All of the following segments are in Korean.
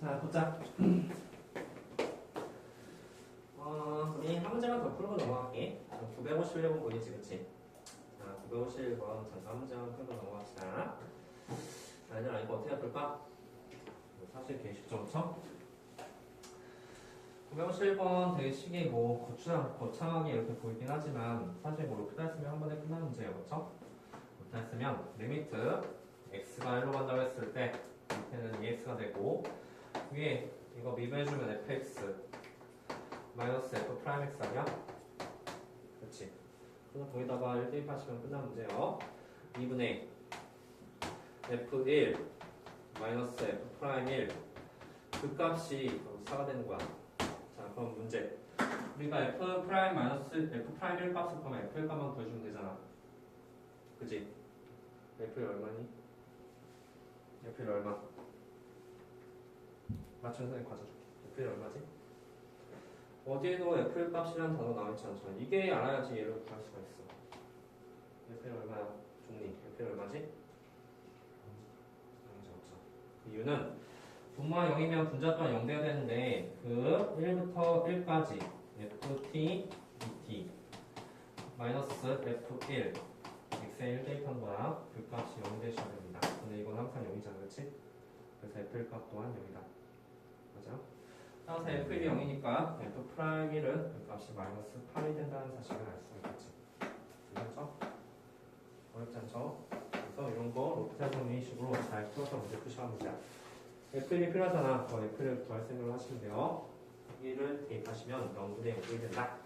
자, 보자. 우리 한 문제만 더 풀고 넘어갈게. 951번 보이지, 그치? 자, 951번 잠깐 한 문제만 풀고 넘어갑시다. 자, 얘들아, 이거 어떻게 풀까? 사실 되게 쉽죠, 그쵸? 951번 되게 시계 뭐 거창하게 이렇게 보이긴 하지만 사실 뭐 이렇게 했으면 한 번에 끝나는 문제예요, 그쵸? 이렇게 했으면 리미트 x가 1로 간다고 했을 때 밑에는 2x가 되고 위에 이거 미분해주면 fx 마이너스 f 프라임 x 아니야? 그렇지. 그래서 거기다가 1 대입하시면 끝나는 문제예요. 2분의 f1 마이너스 f 프라임 1 그 값이 4가 되는 거야. 자, 그럼 문제. 우리가 f 프라임 마이너스 f 프라임 1 값을 그러면 f 1 값만 구해주면 되잖아. 그지? f 1 얼마니? f 1 얼마? 맞춰서 가져줄게. f 1 얼마지? 어디에도 f 1 값이라는 단어 나와있지 않잖아. 이게 알아야지 얘를 구할 수가 있어. f 1 얼마야? 종리. f 1 얼마지? 문제 없어. 그 이유는 분모가 0이면 분자 또한 0 돼야 되는데 그 1부터 1까지 ft, dt 마이너스 f1 x에 1 대입한 거야. 그 값이 0이 되셔야 됩니다. 근데 이건 항상 0이잖아, 그렇지? 그래서 f1 값 또한 0이다. 맞아? 따라서 f1이 0이니까 f'1은 그 값이 마이너스 8이 된다는 사실을 알 수가 있겠지. 괜찮죠? 어렵지 않죠? 그래서 이런 거 로피탈 정리식으로 잘 풀어서 문제 푸시면 됩니다. F1이 필요하잖아. F1을 구할 생각을 하시면 돼요. 1을 대입하시면 0분의 0이 된다.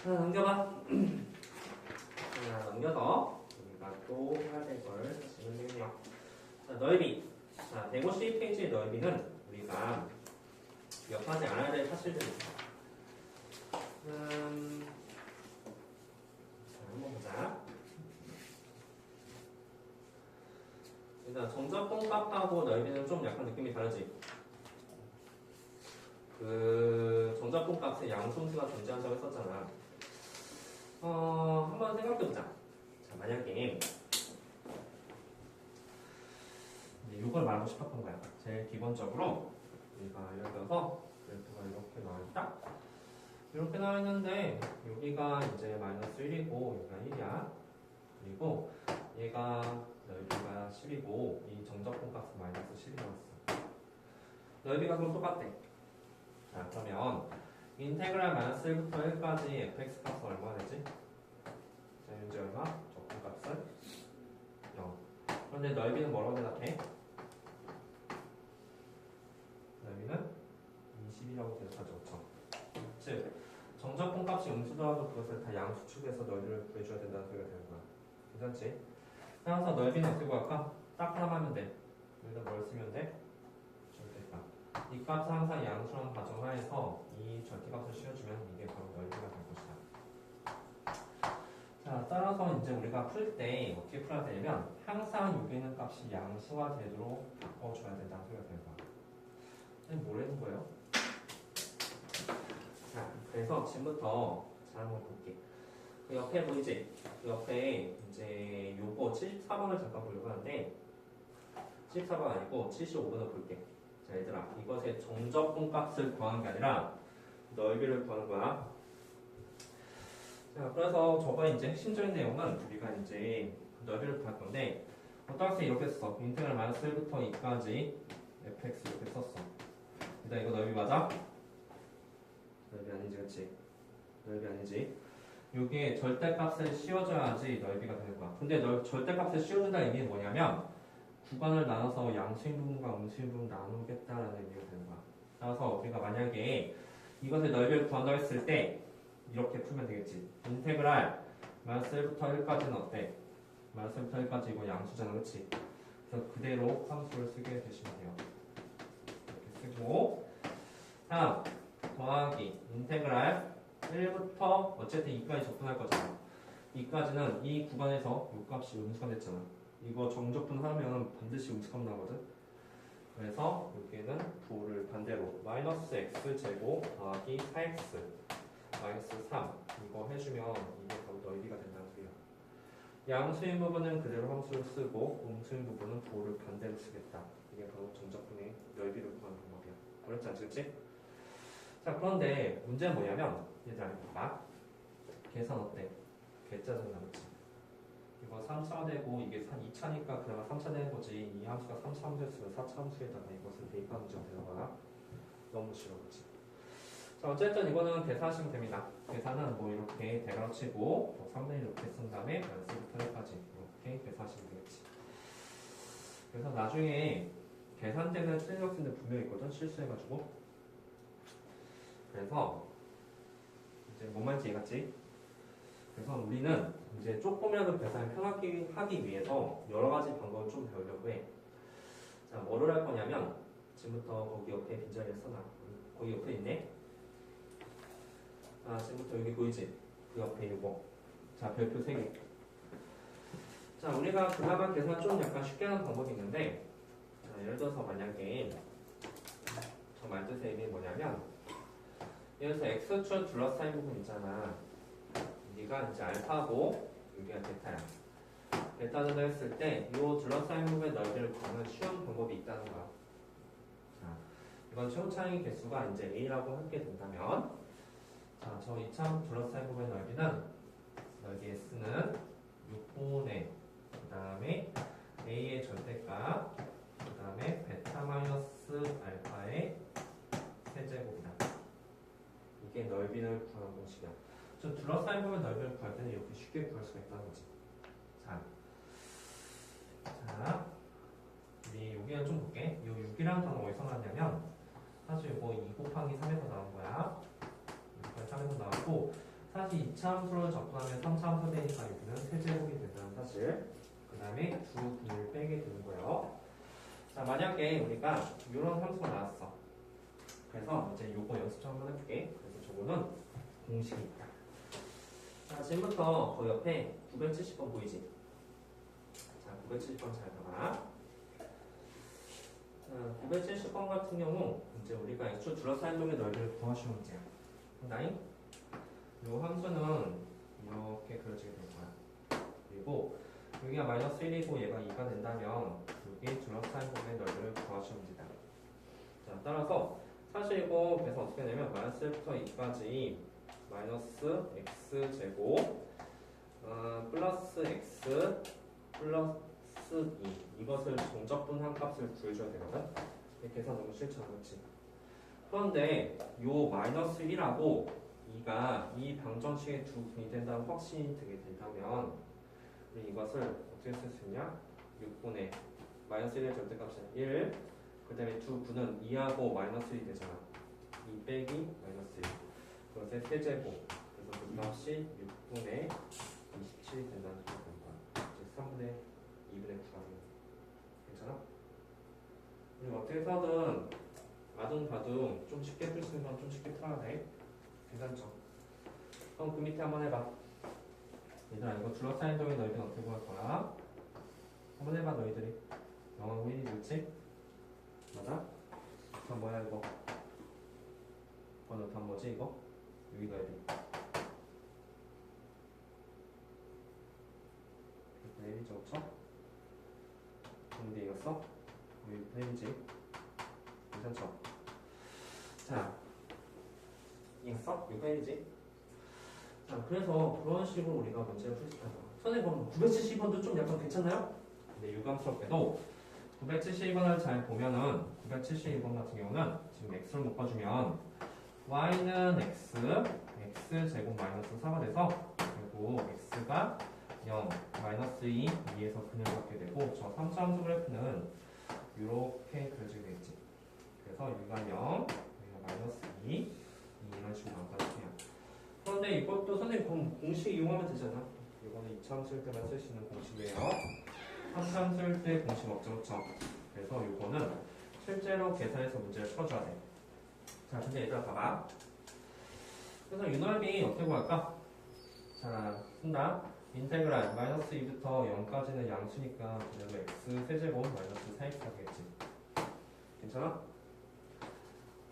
하나 넘겨봐. 하나 넘겨서 우리가 또 해야 될 걸 하시면 되겠네요. 자, 넓이. 자, 152페이지의 넓이는 우리가 기억하지 않아야 될 사실들이 있어. 자, 한번 보자. 일단 정적분값하고 넓이는 좀 약간 느낌이 다르지. 그 정적분값에 양수함수가 존재한다고 했었잖아. 한번 생각해보자. 자, 만약에 이걸 말하고 싶었던 거야. 제일 기본적으로 우리가 예를 들어서 그래프가 이렇게 나와있다. 이렇게 나와있는데 여기가 이제 마이너스 1이고 여기가 1이야. 그리고 얘가 넓이가 10이고 이 정적분 값은 마이너스 10이 나왔어. 넓이가 그럼 똑같대. 자, 그러면 인테그랄 마이너스 1부터 1까지 fx 값은 얼마나 되지? 자, 현재 얼마? 적분 값은 0. 그런데 넓이는 뭐라고 대답해? 넓이는 20이라고 대답하죠. 즉, 정적분 값이 음수더라도 그것을 다 양수축해서 넓이를 구해줘야 된다는 소리가 되는 거야. 괜찮지? 따라서 넓이는 어떻게 구할까? 딱 하나만 하면 돼. 여기다 뭘 쓰면 돼? 절대값. 이 값은 항상 양수라는 가정하에서 이 절대값을 씌워주면 이게 바로 넓이가 될 것이다. 자, 따라서 이제 우리가 풀 때 어떻게 풀어야 되냐면 항상 여기 있는 값이 양수가 되도록 바꿔줘야 된다는 소리가 되는 거야. 선생님 뭘 했는 거예요? 자, 그래서 지금부터 잘 한번 볼게. 그 옆에 보이지? 그 옆에 이제 요거 74번을 잠깐 보려고 하는데 74번 아니고 75번을 볼게. 자, 얘들아, 이것의 정적분 값을 구하는 게 아니라 넓이를 구하는 거야. 자, 그래서 저번에 이제 핵심적인 내용은 우리가 이제 넓이를 구할 건데 어떤 학생이 이렇게 썼어. 인테그랄 마이너스 1부터 2까지 fx 이렇게 썼어. 일단 이거 넓이 맞아? 넓이 아니지, 그치? 넓이 아니지. 여기에 절대값을 씌워줘야지 넓이가 되는 거야. 근데 절대값을 씌워준다는 의미는 뭐냐면 구간을 나눠서 양수인 부분과 음수인 부분 나누겠다라는 의미가 되는 거야. 따라서 우리가 만약에 이것의 넓이를 구한다고 했을 때 이렇게 풀면 되겠지. 인테그랄 마이너스 1부터 1까지는 어때? 마이너스 1부터 1까지 이거 양수잖아, 그치? 그래서 그대로 함수를 쓰게 되시면 돼요. 이렇게 쓰고 다음 더하기 인테그랄 1부터 어쨌든 2까지 접근할 거잖아. 2까지는 이 구간에서 이 값이 음수가 됐잖아. 이거 정적분 하면 반드시 음수값 나거든. 그래서 여기에는 부호를 반대로 마이너스 x제곱 더하기 4x 마이너스 3 이거 해주면 이게 바로 넓이가 된다는 소리야. 양수인 부분은 그대로 함수를 쓰고 음수인 부분은 부호를 반대로 쓰겠다. 이게 바로 정적분의 넓이 구하는 방법이야. 어렵지 않지, 그치? 자, 그런데 문제는 뭐냐면, 얘들아, 봐봐. 계산 어때? 개짜증나, 그치? 이거 3차 되고, 이게 한 2차니까 그나마 3차 되는 거지. 이 함수가 3차 함수였으면 4차 함수에다가 이것을 대입하는 문제가 되는 거야. 너무 싫어, 그치? 자, 어쨌든 이거는 계산하시면 됩니다. 계산은 뭐 이렇게 대괄호 치고, 뭐 3분의 1 이렇게 쓴 다음에, 만수부터 1까지 이렇게 계산하시면 되겠지. 그래서 나중에 계산되는 틀린 학생들 분명히 있거든, 실수해가지고. 그래서 이제 뭔 말인지 이해갔지? 그래서 우리는 이제 조금이라도 계산을 편하게 하기 위해서 여러 가지 방법을 좀 배우려고 해. 자, 뭐를 할 거냐면 지금부터 거기 옆에 빈자리에 써놔. 거기 옆에 있네. 자, 지금부터 여기 보이지? 그 옆에 이거. 자, 별표 3개. 자, 우리가 그나마 계산 좀 약간 쉽게 하는 방법이 있는데, 자, 예를 들어서 만약에 저 말뜻의 의미 뭐냐면, 예를 들어서 x축 둘러싸인 부분 있잖아. 여기가 이제 알파고 여기가 베타야. 베타를 했을 때 이 둘러싸인 부분의 넓이를 구하는 쉬운 방법이 있다는 거야. 자, 이건 최고차항의 개수가 이제 a라고 하게 된다면, 자, 저 이참 둘러싸인 부분의 넓이는 넓이 s는 6분의 그 다음에 a의 절대값 그 다음에 베타 마이너스 알파의 세제곱이다. 이게 넓이를 구하는 공식이야. 저 둘러싸인 부분 넓이를 구할 때는 이렇게 쉽게 구할 수가 있다는 거지. 자, 우리 여기를 좀 볼게. 이 6이라는 단어가 어디서 나왔냐면 사실 이거 2 곱하기 3에서 나온 거야. 2 곱하기 3에서 나왔고, 사실 2차 함수를 접근하면 3차 함수 되니까 여기는 세제곱이 된다는 사실. 그 다음에 두 분을 빼게 되는 거예요. 자, 만약에 우리가 이런 함수가 나왔어. 그래서 이제 요거 연습 좀 한번 해볼게. 그래서 저거는 공식이 있다. 자, 지금부터 그 옆에 970번 보이지? 자, 970번 잘 봐봐. 자, 970번 같은 경우 이제 우리가 x축 둘러싸인 부분의 넓이를 구하시는 문제야. 나잉? 요 함수는 이렇게 그려지게 될 거야. 그리고 여기가 마이너스 1이고 얘가 2가 된다면 여기 둘러싸인 부분의 넓이를 구하시는 문제다. 자, 따라서 사실 이거 그래서 어떻게 되냐면 마이너스 1부터 2까지 마이너스 x제곱 플러스 x 플러스 2 이것을 정적분한 값을 구해줘야 되거든. 계산 너무 싫지 않았지? 그런데 요 마이너스 1하고 2가 이 방정식의 두 분이 된다는 확신이 되게 된다면 우리 이것을 어떻게 쓸 수 있냐? 6분의 마이너스 1의 절대값은 1, 그 다음에 두 분은 2하고 마이너스 1이 되잖아. 2 빼기 마이너스 1 그것의 세제곱. 그래서 그 값이 6분의 27이 된다는 소리가 되는 거야. 즉 3분의 2분의 9가 되는 거야. 괜찮아? 우리 어떻게 해서든 아둥바둥 좀 쉽게 풀 수 있는 건 좀 쉽게 풀어야 돼. 괜찮죠? 그럼 그 밑에 한번 해봐. 얘들아, 이거 둘러싸인 점의 넓이는 어떻게 구할 거야? 한번 해봐, 너희들이. 0하고 1이 그렇지? 맞아? 그럼 뭐야, 이거? 이거는 다 뭐지, 이거? 여기 넓이. 여기 1이죠, 그쵸? 근데 이겼어? 여기 1이지? 괜찮죠? 자, 이겼어? 6분의 1이지? 자, 그래서 그런 식으로 우리가 문제를 풀 수 있다는 거야. 선생님, 그럼 970번도 좀 약간 괜찮나요? 근데 유감스럽게도 970번을 잘 보면은 972번 같은 경우는 지금 x를 묶어주면 y는 x 제곱 마이너스 4가 돼서 그리고 x가 0, 마이너스 2, 2에서 근을 갖게 되고 저 3차 함수 그래프는 이렇게 그려지게 되겠지. 그래서 유가 0, 여기가 마이너스 2, 이런 식으로 나온다는 거야. 그런데 이것도 선생님 공식 이용하면 되잖아. 이거는 2차 함수일 때만 쓸 수 있는 공식이에요. 3차 함수일 때 공식 없죠, 그렇죠? 그래서 이거는 실제로 계산해서 문제를 풀어줘야 돼. 자, 근데 얘들아 봐봐. 그래서 유넓이 어떻게 구할까? 자, 쓴다. 인테그랄 마이너스 2부터 0까지는 양수니까 그대로 x 세제곱 마이너스 4x가 되겠지. 괜찮아?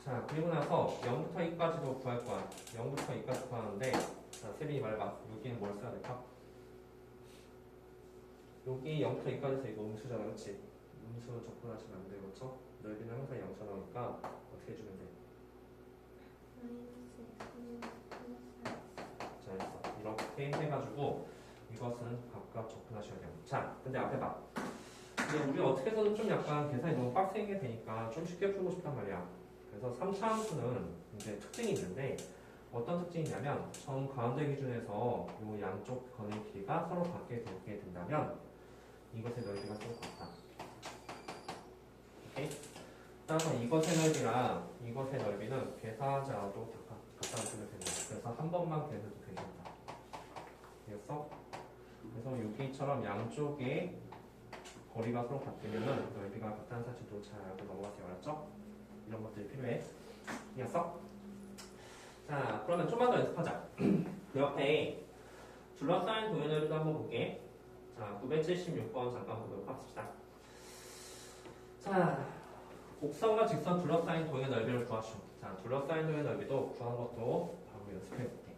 자, 그리고 나서 0부터 2까지도 구할 거야. 0부터 2까지 구하는데, 자, 세빈이 말해봐. 여기는 뭘 써야 될까? 여기 0부터 2까지에서 이거 음수잖아, 그치? 음수 접근하시면 안 돼, 그렇죠? 넓이는 항상 0차 나오니까. 거니까 어떻게 해주면 돼? 자, 이렇게 해가지고 이것은 각각 접근하셔야 돼요. 자, 근데 앞에 봐. 근데 우리 어떻게 해서는 좀 약간 계산이 너무 빡세게 되니까 좀 쉽게 풀고 싶단 말이야. 그래서 3차 함수는 이제 특징이 있는데 어떤 특징이냐면 정 가운데 기준에서 이 양쪽 거리 길이가 서로 같게 되게 된다면 이것의 넓이가 서로 같다. 오케이? 따라서 이것의 넓이랑 이것의 넓이는 계산자도 갖다 주면 됩니다. 그래서 한 번만 계산도 되겠다. 알겠어? 그래서 여기처럼 양쪽의 거리가 서로 같으면 넓이가 같다는 사실도 잘 알고 넘어가세요. 알았죠? 이런 것들이 필요해. 이해했어? 자, 그러면 좀만 더 연습하자. 그 옆에 둘러싸인 도형의 넓이도 한번 볼게. 자, 976번 잠깐 보도록 합시다. 자, 곡선과 직선 둘러싸인 도형의 넓이를 구하시오. 자, 둘러싸인 도형의 넓이도 구하는 것도 바로 연습해볼게.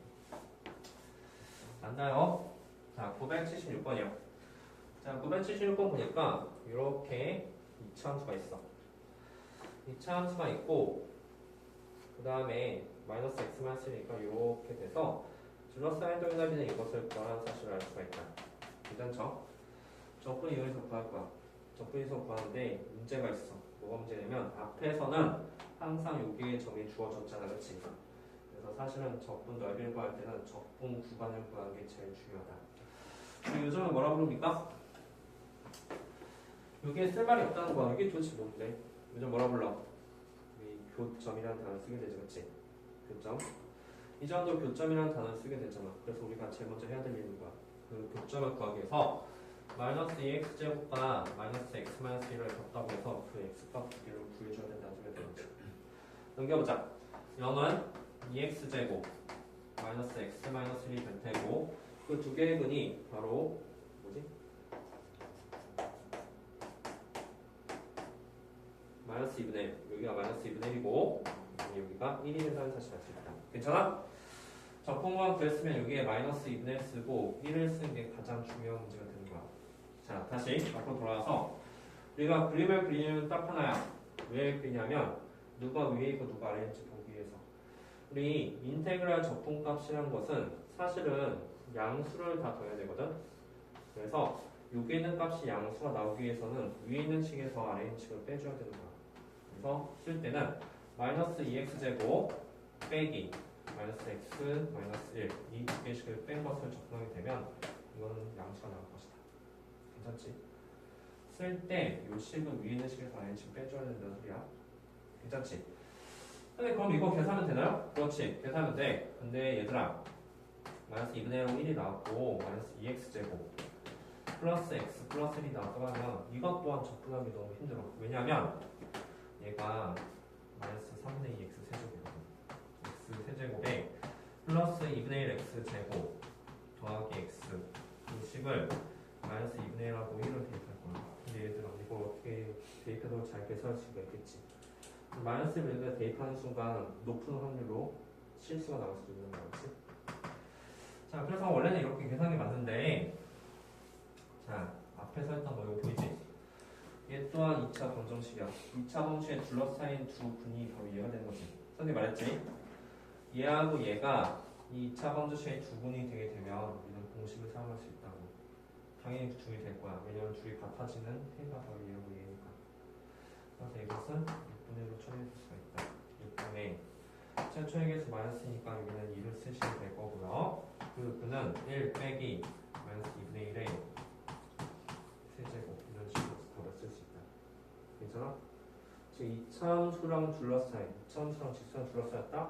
맞나요? 자, 976번이요. 자, 976번 보니까 이렇게 2차 함수가 있어. 2차 함수가 있고 그 다음에 마이너스 x만 쓰니까 이렇게 돼서 둘러싸인 도형의 넓이는 이것을 구하라는 사실을 알 수가 있다. 괜찮죠? 적분 이용해서 구할 거야. 적분 이용해서 구하는데 문제가 있어. 뭐가 문제냐면 앞에서는 항상 여기에 점이 주어졌잖아. 그렇지? 그래서 사실은 적분 넓이를 구할 때는 적분 구간을 구하는 게 제일 중요하다. 우리 요즘은 뭐라 부릅니까? 여기에 쓸 말이 없다는 거야. 이게 도대체 뭔데? 요즘 뭐라 불러? 우리 교점이라는 단어 쓰게 되죠. 그렇지? 교점. 이 정도 교점이라는 단어를 쓰게 되잖아. 그래서 우리가 제일 먼저 해야 될 일인 거야. 그 교점을 구하기 위해서 마이너스 2x제곱과 마이너스 x-1을 겹다고 해서 그 x값 두 개를 구해줘야 된다는 소리가 되는 거지. 넘겨보자. 0은 2x제곱 마이너스 x-1이 될 테고 그 두 개의 근이 바로 뭐지? 마이너스 2분의 1. 여기가 마이너스 2분의 1이고 여기가 1이 된다는 사실을 알 수 있다. 괜찮아? 적분구간 구했으면 여기에 마이너스 2분의 1 쓰고 1을 쓰는 게 가장 중요한 문제가 되는 거야. 자, 다시 앞으로 돌아와서 우리가 그림을 그리는 이유는 딱 하나야. 왜 그리냐면 누가 위에 있고 누가 아래에 있는지 보기 위해서. 우리 인테그랄 적분값이라는 것은 사실은 양수를 다 더해야 되거든. 그래서 여기 있는 값이 양수가 나오기 위해서는 위에 있는 식에서 아래 있는 식을 빼줘야 되는 거야. 그래서 쓸 때는 마이너스 2x제곱 빼기 마이너스 x 마이너스 1 이 두 개씩을 뺀 것을 적분하게 되면 이거는 양수가 나올 것이다. 괜찮지? 쓸 때 이 식은 위에 있는 식에서 아래 있는 식 빼줘야 된다는 소리야. 괜찮지? 근데 그럼 이거 계산하면 되나요? 그렇지, 계산하면 돼. 근데 얘들아 마이너스 2분의 1은 1이 나왔고 마이너스 2x제곱 플러스 x 플러스 1이 나왔다고 하면 이것 또한 접근하기 너무 힘들어. 왜냐하면 얘가 마이너스 3분의 2x 세제곱이거든. x 세제곱에 플러스 2분의 1 x 제곱 더하기 x 이 식을 마이너스 2분의 1하고 1을 대입할 거야. 근데 얘들아 이거 어떻게 대입해도 잘 계산할 수가 있겠지. 마이너스 1을 대입하는 순간 높은 확률로 실수가 나올 수도 있는 거지. 자, 그래서 원래는 이렇게 계산이 맞는데 자, 앞에서 했던 거 이거 보이지? 얘 또한 2차 검정식이야. 2차 검정식에 둘러싸인 두 분이 바로 얘가 되는 거지. 선생님 말했지? 얘하고 얘가 이 2차 검정식의 두 분이 되게 되면 우리는 공식을 사용할 수 있다고. 당연히 둘이 될 거야. 왜냐면 둘이 같아지는 해가 바로 얘하고 얘니까. 그래서 이것은 6분의 1로 처리해줄 수가 있다. 6분의 최초의 개수 마이너스니까 여기는 2를 쓰시면 될 거고요. 그 근은 1 빼기 마이너스 2분의 1에 세제곱 이런 식으로 답을 쓸 수 있다. 괜찮아? 지금 2차 함수랑 둘러싸인 2차 함수랑 직선 둘러싸였다?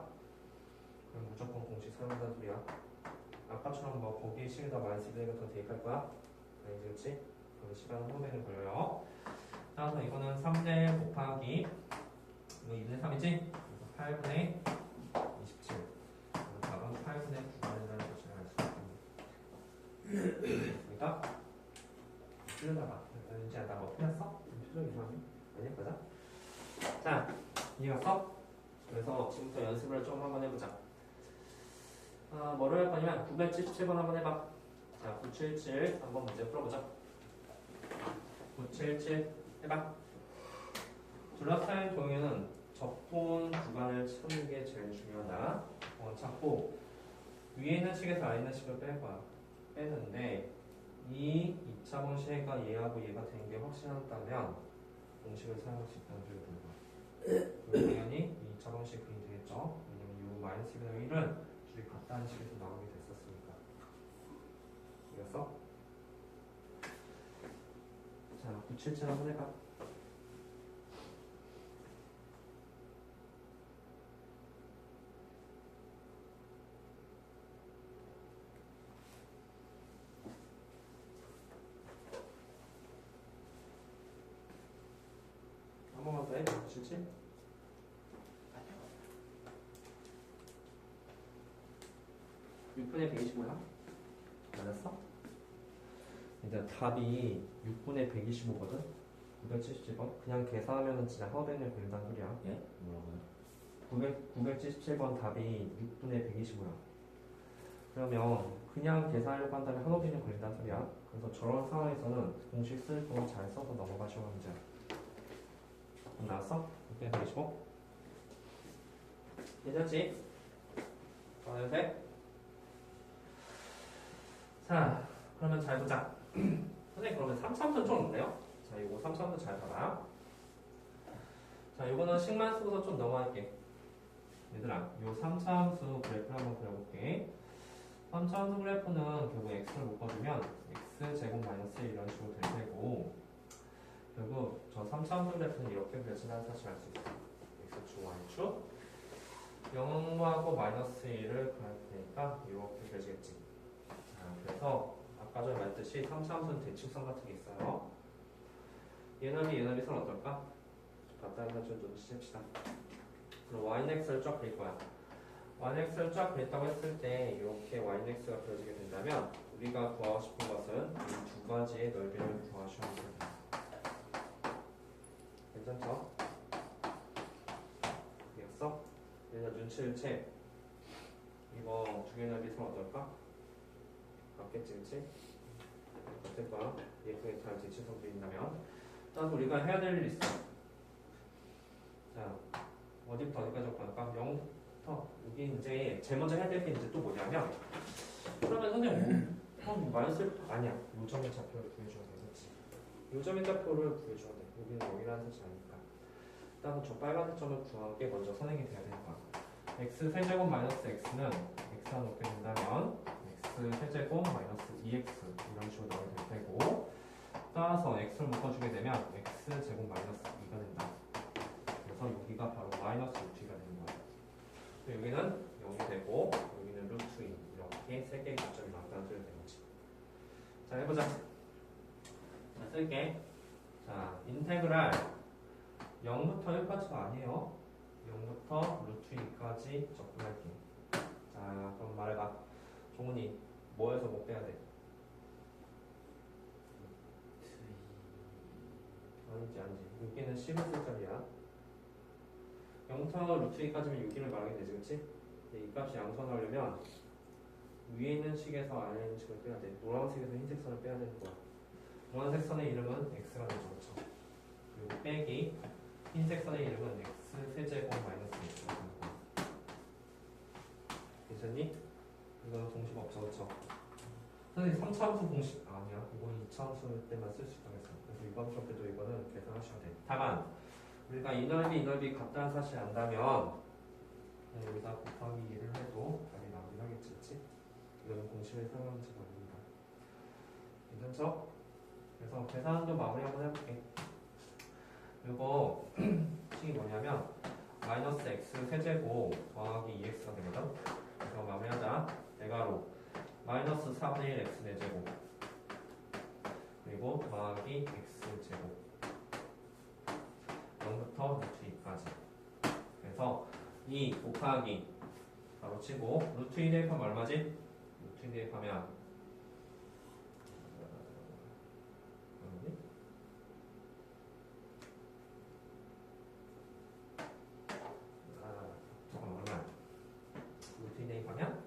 그럼 무조건 공식 사용한다는 소리야. 아까처럼 뭐 거기에 식에다 마이너스 2분의 1을 더 대입할 거야? 아니지, 그렇지? 그럼 시간은 후배는 걸려요. 따라서 이거는 3분의 1 곱하기 이거 2분의 3이지? 그래서 8분의 27 답은 8분의 9가 된다는 것을 알 수 있습니다. 틀렸나봐. 이제 나 뭐 틀렸어? 표정 이상하네? 아니야? 맞아? 자, 이해갔어? 그래서 지금부터 연습을 좀 한번 해보자. 뭐를 할 거냐면 977번 한번 해봐. 자, 977 한번 문제 풀어보자. 977 해봐. 둘러싸인 도형에는 적분 구간을 찾는 게 제일 중요하다. 찾고 위에 있는 식에서 아래 있는 식을 뺄 거야. 빼는데 이 2차 공식과 얘하고 얘가 되는 게 확실하다면 공식을 사용할 수 있다는 소리가 되는 거야. 당연히 이 2차 공식 그림 되겠죠. 왜냐면 이 마이너스 2분의 1은 줄이 같다는 식에서 나오게 됐었으니까. 이겼어? 자, 977 한번 해봐. 한 번만 더 해. 977. 6분의 125야? 맞았어? 이제 답이 6분의 125거든? 977번? 그냥 계산하면 진짜 하우den에 걸린다는 소리야. 예? 뭐라고요? 977번 답이 6분의 125야. 그러면 그냥 계산하려고 한다면 한호den에 걸린다는 소리야. 그래서 저런 상황에서는 공식 쓸 거 잘 써서 넘어가시고 문제야. 나왔어? 6분의 125? 괜찮지? 하나, 셋. 자, 그러면 잘 보자. 선생님 그러면 3차원은 좀 없네요. 자, 이거 3차원도 잘 봐라. 자, 이거는 식만 쓰고서 좀 넘어갈게. 얘들아, 요 3차함수 그래프를 한번 그려볼게. 3차함수 그래프는 결국 x를 묶어주면 x제곱 마이너스 1 이런 식으로 될 테고, 결국 저 3차함수 그래프는 이렇게 그려진다는 사실 알 수 있어. x축, y축 0하고 마이너스 1을 그릴 테니까 이렇게 그려지겠지. 자, 그래서 아까 전에 말했듯이 3차함수는 대칭성 같은 게 있어요. 얘너비 선 어떨까? 같다는 사실 좀 시작합시다. 그럼 yx를 쫙 그릴 거야. yx를 쫙 그렸다고 했을 때 이렇게 yx가 그려지게 된다면 우리가 구하고 싶은 것은 이 두 가지의 넓이를 구하시면 됩니다. 괜찮죠? 되었어? 얘는 눈치를 채. 이거 두 개의 넓이 선 어떨까? 같겠지, 그치? 같을 거야. 예쁘게 잘 대칭성 되어있다면. 따라서 우리가 해야 될 일이 있어. 자, 어디부터 어디까지 볼까? 0부터 여기 이제 제일 먼저 해야 될 게 이제 또 뭐냐면, 그러면 선생님 마이너스 아니야. 요점의 좌표를 구해줘야 되겠지. 요점의 좌표를 구해줘야 돼. 여기는 0이라는 사실 아니까. 일단 저 빨간색 점을 구하는 게 먼저 선행이 돼야 되는 거야. x 세제곱 마이너스 x는 x가 놓게 된다면 x 세제곱 마이너스 2x 이런 식으로 나오게 될 테고, 따라서 x를 묶어주게 되면 x 제곱 마이너스 2가 된다. 그래서 여기가 바로 마이너스 루트 2가 되는 거야. 여기는 0이 되고 여기는 루트 2 이렇게 세 개의 교점이 나온다는 소리가 되는 거지. 자, 해보자. 자, 쓸게. 자, 인테그랄 0부터 1까지가 아니에요. 0부터 루트 2까지 접근할게. 자, 그럼 말해봐. 종훈이 뭐에서 뭐 빼야 돼? 아니지. 여기는 10을 쓸 자리야. 0부터 루트 2까지면 6이를 말하게 되지, 그치? 이 값이 양수하려면 위에 있는 식에서 아래 있는 식을 빼야 돼. 노란색에서 흰색 선을 빼야 되는 거야. 노란색 선의 이름은 x가 되죠, 그쵸? 그리고 빼기 흰색 선의 이름은 x 세제곱 마이너스 x가 되는 거야. 괜찮니? 이거는 공식 없죠, 그쵸? 선생님 3차함수 공식 아니야. 이건 2차함수 때만 쓸 수 있다고 했어. 그래서 이번 수업 때도 이거는 계산하셔야 돼. 다만 우리가 이 넓이 같다는 사실을 안다면 여기다 곱하기 2를 해도 답이 나오긴 하겠지, 그치? 이거는 공식을 사용하는 책 아닙니다. 괜찮죠? 그래서 계산도 마무리 한번 해볼게. 이거 식이 뭐냐면 마이너스 x 세제곱 더하기 2x가 되거든. 그래서 마무리하자. 대괄호 마이너스 4분의 1 x 4제곱 그리고 더하기 x 제곱 0부터 루트 2까지. 그래서 2 곱하기 바로 치고 루트 2 대입하면 얼마지? 루트 2 대입하면 잠깐만 얼마야? 루트 2 대입하면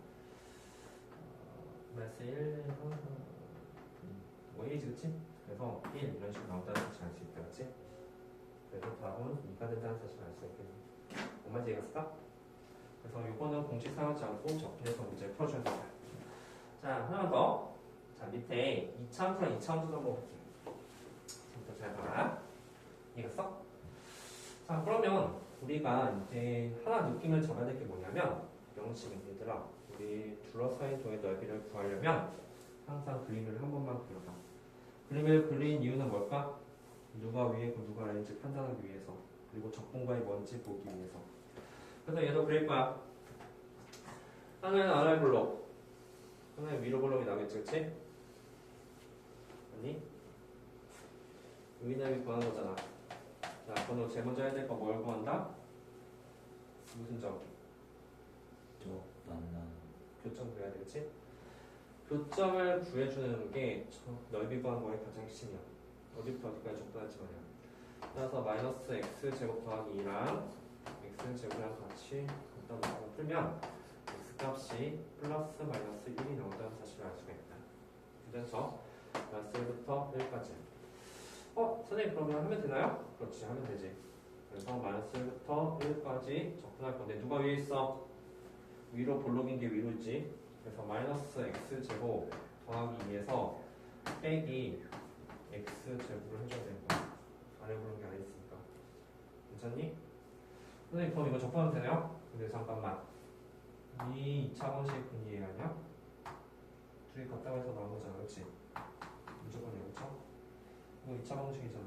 마이너스 1 뭐 1이지, 그치? 그래서 1 이런 식으로 나온다는 사실 알 수 있다, 그치? 그래서 답은 2가 된다는 사실을 알 수 있겠네. 정말 이해갔을까? 그래서 이거는 공식 사용하지 않고 접근해서 문제 풀어줘야 된다. 자, 하나만 더. 자, 밑에 2차함수랑 2차함수도 한번 볼게요. 지금부터 잘 봐라. 이해갔어? 자, 그러면 우리가 이제 하나 느낌을 잡아야 될 게 뭐냐면 이런 식인 얘들아, 우리 둘러싸인 도의 넓이를 구하려면 항상 그림을 한 번만 그려봐. 그림을 그린 이유는 뭘까? 누가 위에고 누가 아래인지 판단하기 위해서, 그리고 적분과의 뭔지 보기 위해서. 그래서 얘도 그릴 거야. 하나는 아래 블록, 하나는 위로 블록이 나겠지, 그치? 아니? 위나 위 구하는 거잖아. 자, 그럼 제일 먼저 해야 될 거 뭘 구한다? 무슨 점? 만나. 교점 구해야 되겠지? 교점을 구해주는 게 넓이 구하는 거의 가장 핵심이야. 어디부터 어디까지 적분하지 말이야. 따라서 마이너스 x제곱 더하기 2랑 x제곱이랑 같이 갖다 놓고 풀면 x값이 플러스 마이너스 1이 나온다는 사실을 알 수가 있다. 그래서 마이너스 1부터 1까지. 선생님 그러면 하면 되나요? 그렇지, 하면 되지. 그래서 마이너스 1부터 1까지 접근할 건데 누가 위에 있어? 위로 볼록인 게 위로 있지. 그래서 마이너스 x제곱 더하기 2에서 빼기 x제곱을 해줘야 되는 거야. 아래 볼록이 안에 있으니까. 괜찮니? 선생님 그럼 이거 접근하면 되나요? 근데 잠깐만. 이 2차 방식은 이해 아니야? 둘이 같다고 해서 나온 거잖아, 그렇지? 무조건 이거죠? 이거 2차 방식이잖아.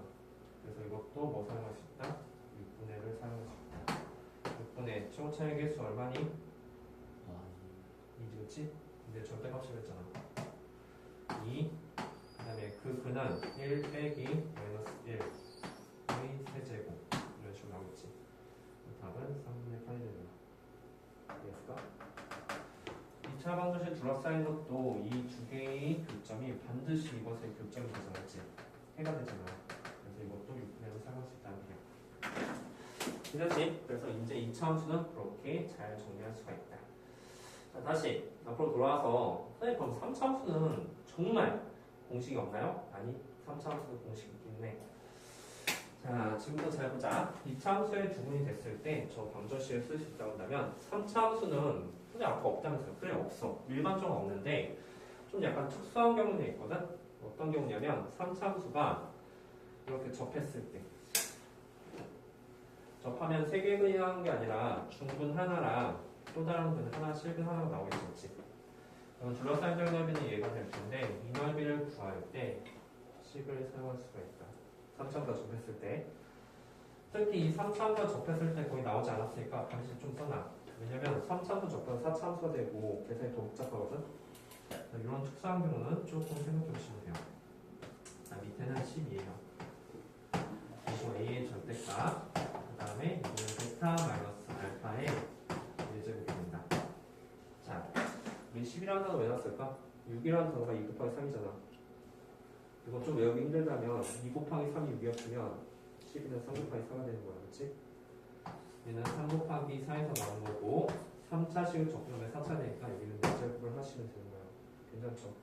그래서 이것도 뭐 사용할 수 있다? 6분의 1을 사용할 수 있다. 6분의 최고차의 개수 얼마니? 2지, 그치? 근데 절대값이라고 했잖아. 2, 그 다음에 근은 1 빼기 마이너스 1의 세제곱 이런 식으로 나오겠지. 답은 3분의 8이 되는 거야. 이해했을까? 2차 방정식 둘러싸인 것도 이 두 개의 교점이 반드시 이것의 교점이 되잖아, 그치? 해가 되잖아. 그래서 이것도 6분의 1을 사용할 수 있다는 얘기야. 괜찮지? 그래서 이제 2차 함수는 그렇게 잘 정리할 수가 있다. 자, 다시 앞으로 돌아와서 선생님 그럼 3차 함수는 정말 공식이 없나요? 아니, 3차 함수도 공식이 있긴 해. 자, 지금부터 잘 보자. 2차 함수의 두분이 됐을 때 저 방정식을 쓸 수 있다고 한다면 3차 함수는 선생님 아까 없다면서요? 그래, 없어. 일반적으로 없는데 좀 약간 특수한 경우도 있거든? 어떤 경우냐면 3차 함수가 이렇게 접했을 때 접하면 세 개 근이 나오는 게 아니라 중근 하나랑 또 다른 근 하나, 실근 하나가 나오겠지. 그럼 둘러싸인 점 넓이는 얘가 될 텐데 이 넓이를 구할 때 식을 사용할 수가 있다. 3차함수가 접했을 때. 특히 이 3차함수가 접했을 때 거의 나오지 않았으니까 반드시 좀 써놔. 왜냐면 3차함수 접해서 4차함수가 되고 계산이 더 복잡하거든. 이런 특수한 경우는 조금 생각해 보시면 돼요. 자, 밑에는 10이에요. 그리고 a의 절대값, 그 다음에 이거는 베타 마이너스 알파의 1제곱이 된다. 자, 우리 10이라는 단어 왜 놨을까? 6이라는 단어가 2 곱하기 3이잖아. 이거 좀 외우기 힘들다면 2 곱하기 3이 6이었으면 12는 3 곱하기 4가 되는 거야, 그렇지? 얘는 3 곱하기 4에서 나온 거고 3차식을 적분하면 4차 되니까 여기는 4제곱을 하시면 되는 거예요. 괜찮죠?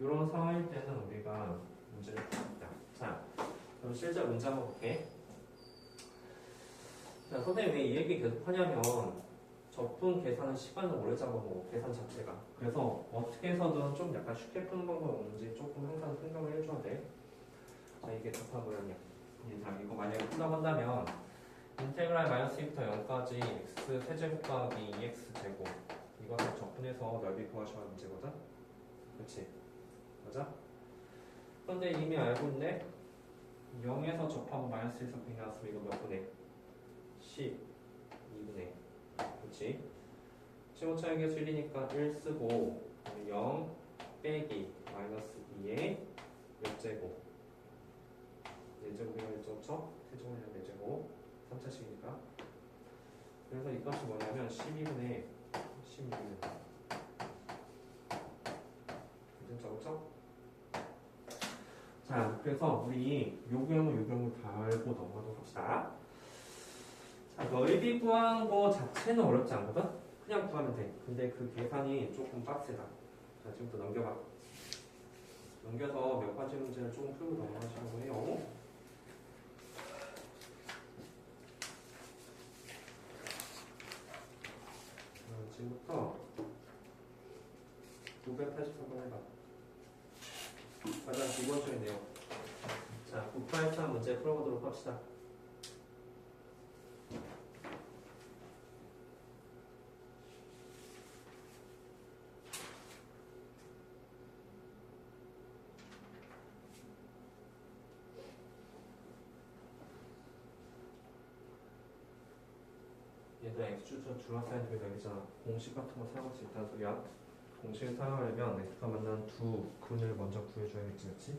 이런 상황일 때는 우리가 문제를 풀었다. 자, 그럼 실제 문제 한번 볼게. 자, 선생님 왜 이 얘기 계속 하냐면 적분 계산은 시간을 오래 잡아먹어, 계산 자체가. 그래서 어떻게 해서든 좀 약간 쉽게 푸는 방법이 없는지 조금 항상 생각을 해줘야 돼. 자, 이게 답한 모양이야. 자, 이거 만약에 푼다고 한다면 인테그랄 마이너스 2부터 0까지 x 세제곱 더하기 2x 제곱 이것을 적분해서 넓이 구하셔야 하는 문제거든? 그치? 맞아? 그런데 이미 알고 있네? 0에서 접하고 마이너스 1에서 100 나왔으면 이거 몇 분의? 10, 2분의. 그치? 최고차의 개수 1이니까 1 쓰고 0 빼기 마이너스 2의 몇 제곱? 4제곱이면 1.5쳐? 세제곱이면 4제곱 3차식이니까. 그래서 이 값이 뭐냐면 12분의 16입니다. 괜찮죠? 그쵸? 자, 그래서 우리 요 경우 다 알고 넘어가도록 합시다. 자, 넓이 구하는 거 자체는 어렵지 않거든? 그냥 구하면 돼. 근데 그 계산이 조금 빡세다. 자, 지금부터 넘겨봐. 넘겨서 몇 가지 문제를 조금 풀고 넘어가시려고 해요. 지금부터 983번 해봐. 가장 기본적인 내용. 자, 983 문제 풀어보도록 합시다. 얘들아, x축 줄화사인 그 여기잖아. 공식 같은 거 사용할 수 있다는 소리야. 공식을 사용하려면 x가 만난 두 근을 먼저 구해줘야겠지, 그렇지?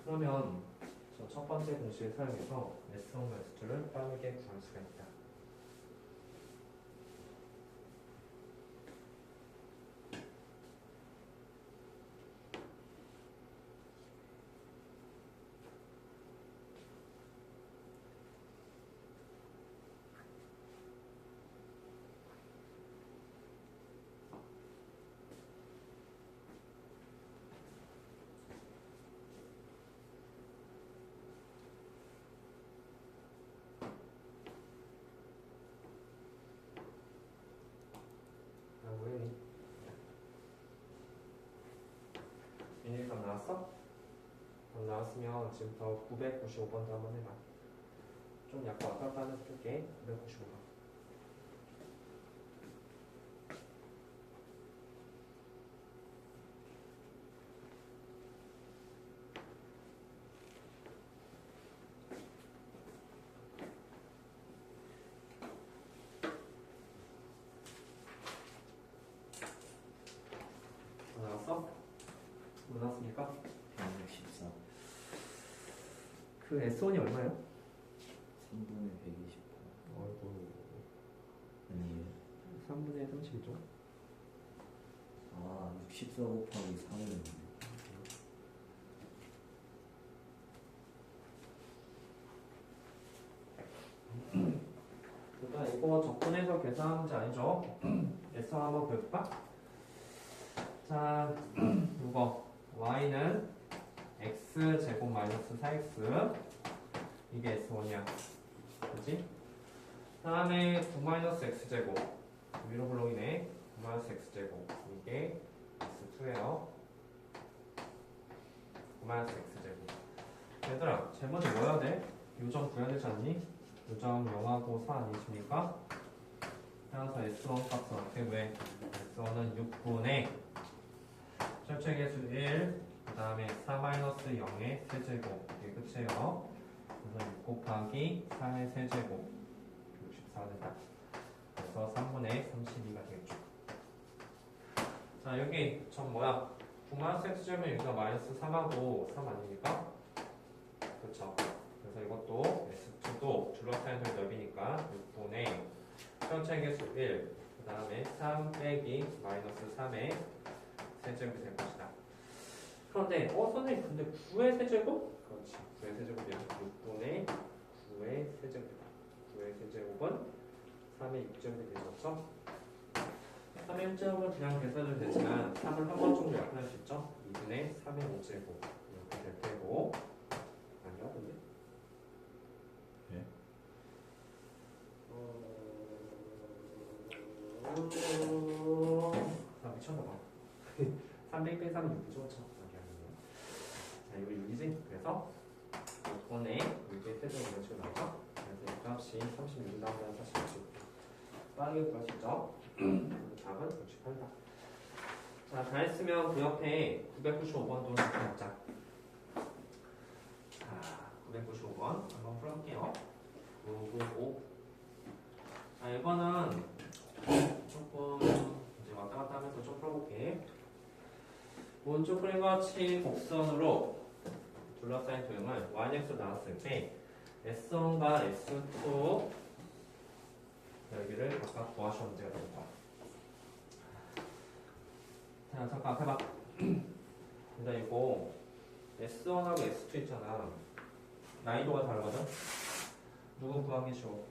그러면 저 첫 번째 공식을 사용해서 s1과 s2를 빠르게 구할 수가 있다. 왜? 윤희감 나왔어? 답 나왔으면 지금부터 995번도 한번 해봐. 좀 약간 왔다 갔다 하면서 풀게. 995번. 나왔어? 뭐 나왔습니까? 164. 그 S1이 얼마예요? 3분의 128. 어이구, 아니에요. 3분의 32죠? 아, 64 곱하기 3을 일단 이거 적분해서 계산한 문제 아니죠? S1 한번 볼까? 자, 이거 y는 x제곱 마이너스 4x 이게 S1이야. 그치? 다음에 9 마이너스 x제곱 위로 블록이네. 9 마이너스 x제곱 이게 S2예요. 9 마이너스 x제곱. 얘들아, 제문이 뭐야 돼? 요점 구해야 되지 않니? 요점 0하고 4 아니십니까? 따라서 S1 값은 어떻게 구해? S1은 6분의 철책의 수 1, 그 다음에 4-0의 세제곱, 이게 끝이에요. 그래서 6 곱하기 4의 세제곱, 64가 된다. 그래서 3분의 32가 되겠죠. 자, 여기 점 뭐야? 9-x제곱은 여기가 마이너스 3하고 3 아닙니까? 그쵸? 그래서 이것도 S2도 둘러싸인 넓이니까 6분의 철책의 수 1, 그 다음에 3 빼기 마이너스 3의 세제곱이 될 것이다. 그런데 선생님 근데 9의 세제곱? 그렇지. 9의 세제곱이야. 6분의 9의 세제곱이다. 9의 세제곱은 3의 6제곱이 되죠. 3의 6제곱은 그냥 계산해도 되지만 3을 한 번 정도 약분할 수 있죠. 2분의 3의 5제곱 이렇게 될 테고. 아니야 근데? 네? 미쳤나봐. 300 빼기 3은 6이죠. 자, 이거 6이지? 그래서 6분의 6의 세제곱 이런 식으로 나오죠? 그래서 이 값이 36이 나오면 46. 빠르게 구할 수 있죠? 답은 68이다. 자, 다 했으면 그 옆에 995번도 넣자. 자, 995번 한번 풀어볼게요. 995. 자, 이거는 조금 이제 왔다 갔다 하면서 좀 풀어볼게. 오른쪽 그림 같이 곡선으로 둘러싸인 도형을 yx로 나왔을 때 S1과 S2 여기를 각각 구하시면 문제가 됩니다. 자, 잠깐 해봐. 일단 이거 S1하고 S2 있잖아. 난이도가 다르거든. 누구 구하기 쉬워?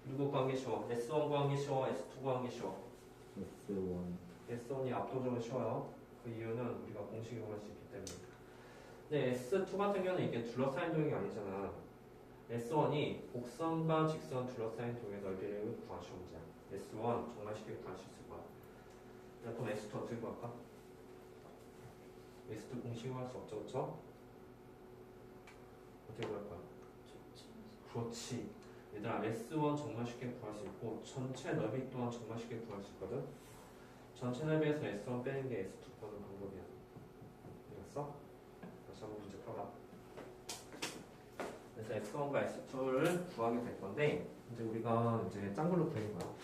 누구 구하기 쉬워? S1 구하기 쉬워? S2 구하기 쉬워? S1. S1이 압도적으로 쉬워요. 그 이유는 우리가 공식 이용할 수 있기 때문에. 근데 S2 같은 경우는 이게 둘러싸인 도형이 아니잖아. S1이 곡선과 직선 둘러싸인 동의 넓이를 구하시오 문제야. S1 정말 쉽게 구할 수 있을 거야. 자, 그럼 S2 어떻게 구할까? S2 공식으로 할 수 없죠, 그쵸? 어떻게 구할 거야? 그렇지. 얘들아, S1 정말 쉽게 구할 수 있고 전체 넓이 또한 정말 쉽게 구할 수 있거든. 전체 넓이에서 S1 빼는 게 S2 구하는 방법이야. 알았어? 다시 한번 문제 풀어봐. 그래서 S1과 S2를 구하게 될 건데 이제 우리가 이제 짠 걸로 구하는 거야.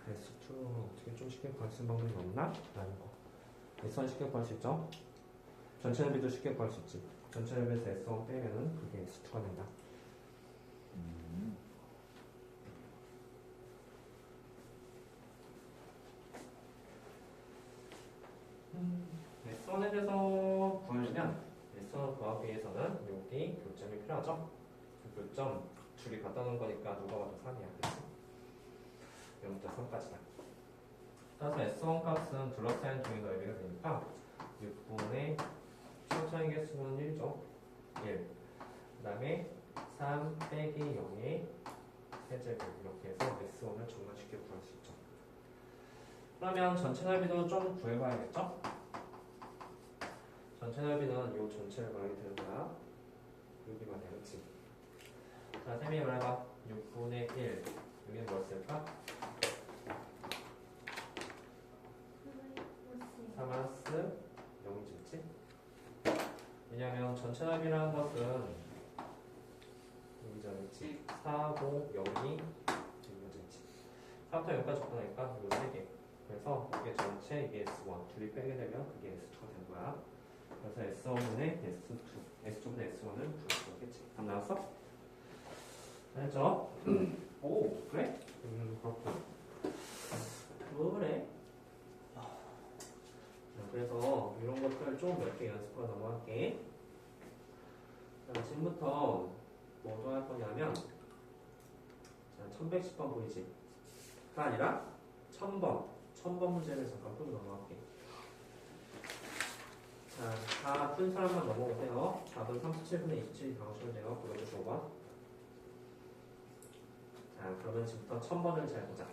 S2 어떻게 좀 쉽게 구할 수 있는 방법이 없나? 라는 거. S1 쉽게 구할 수 있죠? 전체 넓이도 쉽게 구할 수 있지. 전체 넓이에서 S1 빼면은 그게 S2가 된다. S1에 대해서 구하려면 S1을 구하기 위해서는 여기 교점이 필요하죠? 그 교점 줄이 갖다 놓은 거니까 누가 봐도 3이야. 그치? 0부터 3까지다. 따라서 S1 값은 둘러싸인 종의 넓이가 되니까 6분의 천천히 개수는 1죠. 1. 그 다음에 3 빼기 0의 세제곱 이렇게 해서 S1을 정말 쉽게 구할 수 있죠. 그러면 전체 넓이도 좀 구해봐야겠죠? 전체 넓이는 이 전체를 말하게 되는 거야. 여기만 해, 그치? 자, 쌤이 말해봐. 6분의 1. 여기는 뭐였을까? 3마스 0이지, 왜냐면 전체 넓이라는 것은 여기 전했지. 4, 5, 0이 이거지. 4부터 0까지 접근하니까 이거 3개. 그래서 이게 전체, 이게 S1. 둘이 빼게 되면 그게 S2가 되는 거야. 그래서 S1분의 S2, S2분의 S1을 구할 수 있겠지. 답 나왔어? 알죠? 오, 그래? 그렇군. 그래? 자, 그래서 이런 것들 좀 몇 개 연습하고 넘어갈게. 자, 지금부터 뭐도 할 거냐면, 자, 1110번 보이지? 가 아니라 1000번 문제를 잠깐 풀고 넘어갈게. 자, 다 푼 사람만 넘어오세요. 답은 37분의 27이 나오시면 돼요. 그것도 5번. 자, 그러면 지금부터 1000번을 잘 보자.